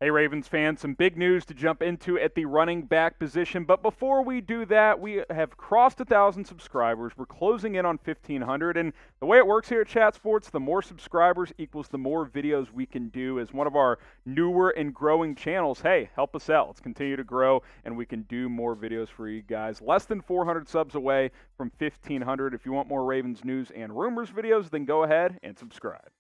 Hey, Ravens fans, some big news to jump into at the running back position. But before we do that, we have crossed 1,000 subscribers. We're closing in on 1,500. And the way it works here at Chat Sports, the more subscribers equals the more videos we can do as one of our newer and growing channels. Hey, help us out. Let's continue to grow, and we can do more videos for you guys. Less than 400 subs away from 1,500. If you want more Ravens news and rumors videos, then go ahead and subscribe.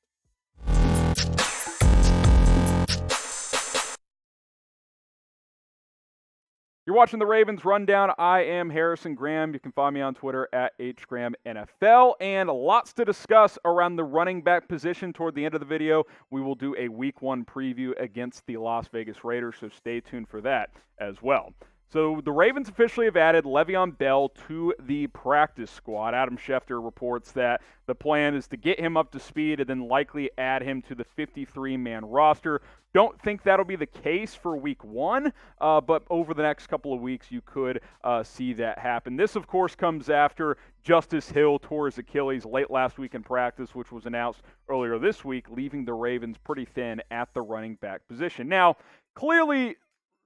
You're watching the Ravens Rundown. I am Harrison Graham. You can find me on Twitter at HGrahamNFL. And lots to discuss around the running back position toward the end of the video. We will do a Week 1 preview against the Las Vegas Raiders, so stay tuned for that as well. So the Ravens officially have added LeVeon Bell to the practice squad. Adam Schefter reports that the plan is to get him up to speed and then likely add him to the 53-man roster. Don't think that'll be the case for Week 1, but over the next couple of weeks you could see that happen. This, of course, comes after Justice Hill tore his Achilles late last week in practice, which was announced earlier this week, leaving the Ravens pretty thin at the running back position. Now, clearly,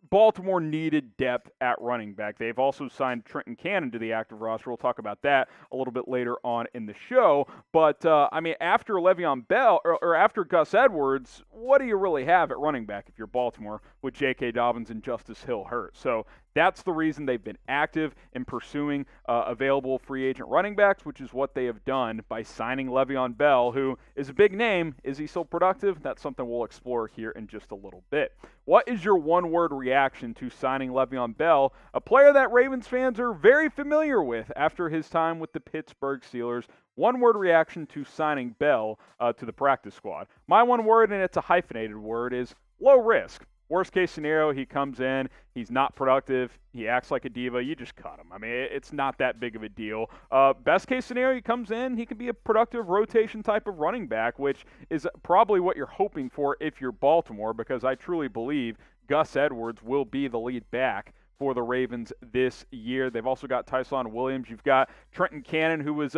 Baltimore needed depth at running back. They've also signed Trenton Cannon to the active roster. We'll talk about that a little bit later on in the show. But, after LeVeon Bell or after Gus Edwards, what do you really have at running back if you're Baltimore with J.K. Dobbins and Justice Hill hurt? So that's the reason they've been active in pursuing available free agent running backs, which is what they have done by signing LeVeon Bell, who is a big name. Is he still productive? That's something we'll explore here in just a little bit. What is your one-word reaction to signing LeVeon Bell, a player that Ravens fans are very familiar with after his time with the Pittsburgh Steelers? One-word reaction to signing Bell to the practice squad. My one word, and it's a hyphenated word, is low risk. Worst case scenario, he comes in, he's not productive, he acts like a diva, you just cut him. I mean, it's not that big of a deal. Best case scenario, he comes in, he can be a productive rotation type of running back, which is probably what you're hoping for if you're Baltimore, because I truly believe Gus Edwards will be the lead back for the Ravens this year. They've also got Tyson Williams. You've got Trenton Cannon, who was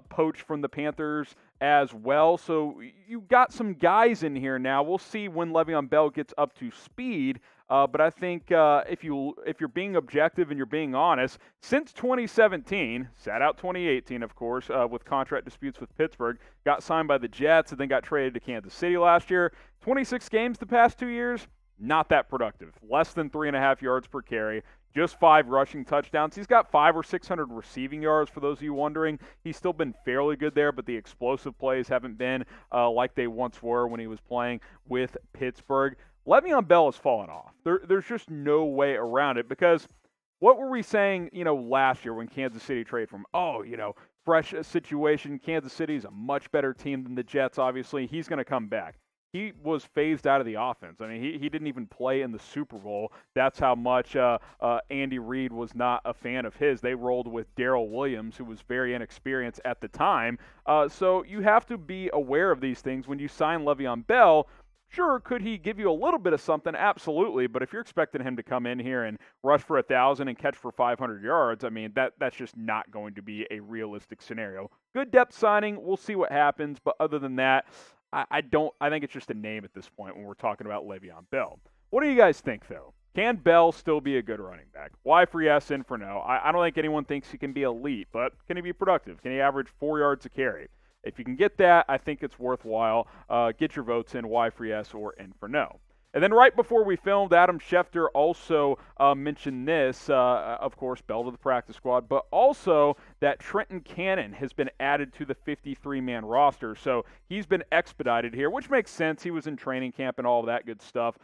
poached from the Panthers as well. So you've got some guys in here now. We'll see when LeVeon Bell gets up to speed. But I think if you're being objective and you're being honest, since 2017, sat out 2018, of course, with contract disputes with Pittsburgh, got signed by the Jets and then got traded to Kansas City last year. 26 games the past 2 years, not that productive. Less than 3.5 yards per carry. Just 5 rushing touchdowns. He's got 500 or 600 receiving yards, for those of you wondering. He's still been fairly good there, but the explosive plays haven't been like they once were when he was playing with Pittsburgh. LeVeon Bell has fallen off. There's just no way around it, because what were we saying, last year when Kansas City traded from, fresh situation. Kansas City's a much better team than the Jets, obviously. He's going to come back. He was phased out of the offense. I mean, he didn't even play in the Super Bowl. That's how much Andy Reid was not a fan of his. They rolled with Darrell Williams, who was very inexperienced at the time. So you have to be aware of these things. When you sign LeVeon Bell, sure, could he give you a little bit of something? Absolutely. But if you're expecting him to come in here and rush for 1,000 and catch for 500 yards, I mean, that's just not going to be a realistic scenario. Good depth signing. We'll see what happens. But other than that, I think it's just a name at this point when we're talking about LeVeon Bell. What do you guys think, though? Can Bell still be a good running back? Y for yes, N for no. I don't think anyone thinks he can be elite, but can he be productive? Can he average 4 yards a carry? If you can get that, I think it's worthwhile. Get your votes in, Y for yes or N for no. And then right before we filmed, Adam Schefter also mentioned this, of course, Bell to the practice squad, but also that Trenton Cannon has been added to the 53-man roster. So he's been expedited here, which makes sense. He was in training camp and all of that good stuff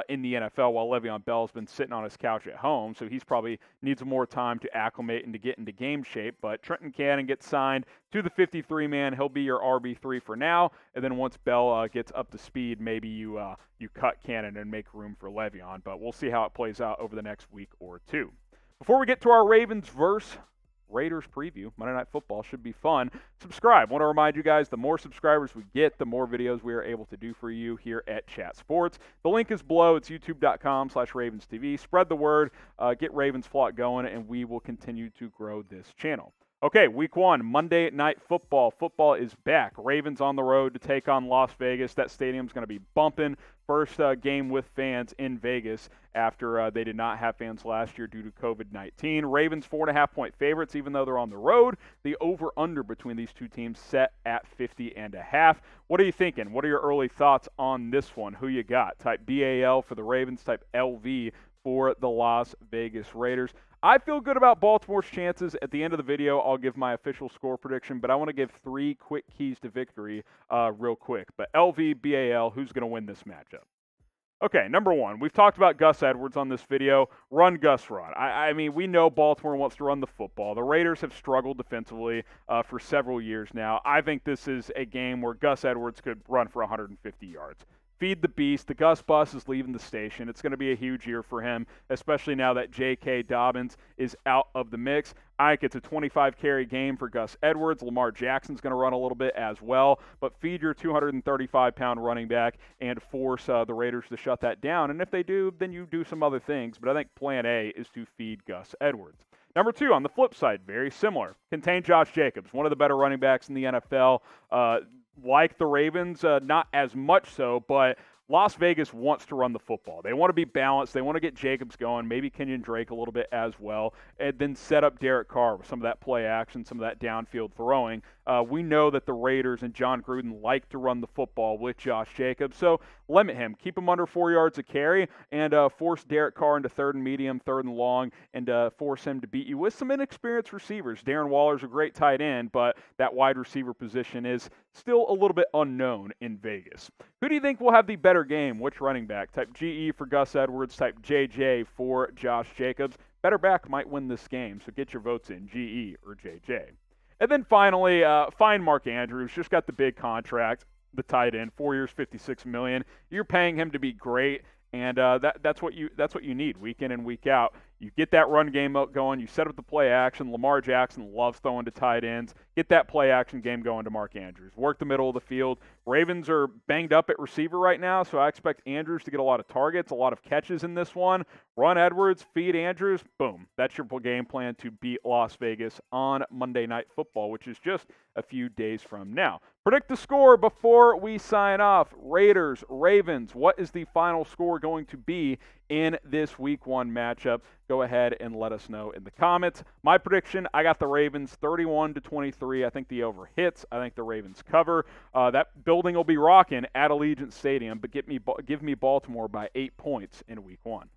in the NFL, while LeVeon Bell has been sitting on his couch at home. So he's probably needs more time to acclimate and to get into game shape. But Trenton Cannon gets signed to the 53-man. He'll be your RB3 for now. And then once Bell gets up to speed, maybe you cut Cannon and make room for LeVeon. But we'll see how it plays out over the next week or two. Before we get to our Ravens versus Raiders preview, Monday Night Football should be fun. Subscribe. Want to remind you guys, the more subscribers we get, the more videos we are able to do for you here at Chat Sports. The link is below. It's youtube.com/RavensTV. Spread the word. Get Ravens Flock going, and we will continue to grow this channel. Okay, week 1, Monday Night Football. Football is back. Ravens on the road to take on Las Vegas. That stadium's going to be bumping. First game with fans in Vegas after they did not have fans last year due to COVID-19. Ravens 4.5-point favorites, even though they're on the road. The over-under between these two teams set at 50.5. What are you thinking? What are your early thoughts on this one? Who you got? Type BAL for the Ravens, type LV for the Las Vegas Raiders. I feel good about Baltimore's chances. At the end of the video, I'll give my official score prediction, but I want to give 3 quick keys to victory real quick. But LV, BAL, who's going to win this matchup? Okay, number 1, we've talked about Gus Edwards on this video. Run, Gus, run. I mean, we know Baltimore wants to run the football. The Raiders have struggled defensively for several years now. I think this is a game where Gus Edwards could run for 150 yards. Feed the beast. The Gus bus is leaving the station. It's going to be a huge year for him, especially now that J.K. Dobbins is out of the mix. I think it's a 25-carry game for Gus Edwards. Lamar Jackson's going to run a little bit as well, but feed your 235-pound running back and force the Raiders to shut that down. And if they do, then you do some other things. But I think plan A is to feed Gus Edwards. Number 2, on the flip side, very similar. Contain Josh Jacobs, one of the better running backs in the NFL. Like the Ravens, not as much so, but Las Vegas wants to run the football. They want to be balanced. They want to get Jacobs going, maybe Kenyon Drake a little bit as well, and then set up Derek Carr with some of that play action, some of that downfield throwing. We know that the Raiders and John Gruden like to run the football with Josh Jacobs, so limit him. Keep him under 4 yards a carry, and force Derek Carr into 3rd and medium, 3rd and long, and force him to beat you with some inexperienced receivers. Darren Waller's a great tight end, but that wide receiver position is still a little bit unknown in Vegas. Who do you think will have the better game? Which running back? Type GE for Gus Edwards, type JJ for Josh Jacobs. Better back might win this game, so get your votes in, GE or JJ. And then finally, find Mark Andrews. Just got the big contract, the tight end, 4 years, $56 million. You're paying him to be great, and that's what you need week in and week out. You get that run game going. You set up the play action. Lamar Jackson loves throwing to tight ends. Get that play action game going to Mark Andrews. Work the middle of the field. Ravens are banged up at receiver right now, so I expect Andrews to get a lot of targets, a lot of catches in this one. Run Edwards, feed Andrews. Boom. That's your game plan to beat Las Vegas on Monday Night Football, which is just a few days from now. Predict the score before we sign off. Raiders, Ravens, what is the final score going to be in this Week 1 matchup? Go ahead and let us know in the comments. My prediction, I got the Ravens 31-23. I think the over hits. I think the Ravens cover. That building will be rocking at Allegiant Stadium, but give me Baltimore by 8 points in Week 1.